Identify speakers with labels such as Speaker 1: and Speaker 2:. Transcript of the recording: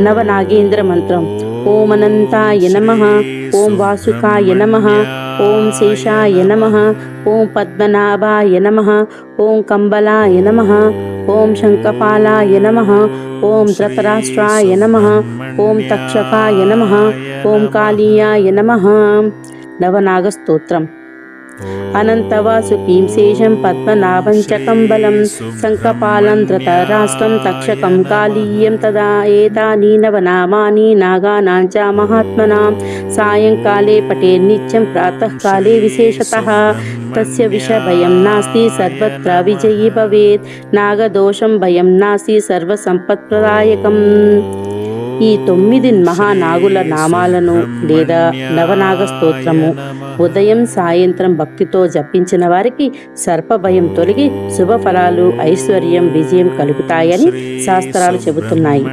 Speaker 1: నవనాగేంద్ర మంత్రం. ఓం అనంతాయ నమః, ఓం వాసుకాయ నమః, ఓం శేషాయ నమః, ఓం పద్మనాభాయ నమః, ఓం కంబలాయ నమః, ఓం శంఖపాలాయ నమః, ఓం ధృతరాష్ట్రాయ నమః, ఓం తక్షకాయ నమః, ఓం కాళీయాయ నమః. నవనాగస్తోత్రం. అనంతవాసుకీం శేషం పద్మనాభం చ కంబలం శంఖపాలం ధృతరాష్ట్రం తక్షకం కాళీయం తదా ఏతాని నవనామాని నాగానాం చ మహాత్మనాం సాయంకాలే పఠేన్నిత్యం ప్రాతఃకాలే విశేషతః తస్య విషభయం నాస్తి సర్వత్ర విజయీ భవేత్ నాగదోషం భయం నాస్తి సర్వసంపత్ప్రదాయకం. ఈ 9 మహానాగుల నామాలను లేదా నవనాగ స్తోత్రము ఉదయం సాయంత్రం భక్తితో జపించిన వారికి సర్పభయం తొలగి శుభఫలాలు ఐశ్వర్యం విజయం కలుగుతాయని శాస్త్రాలు చెబుతున్నాయి.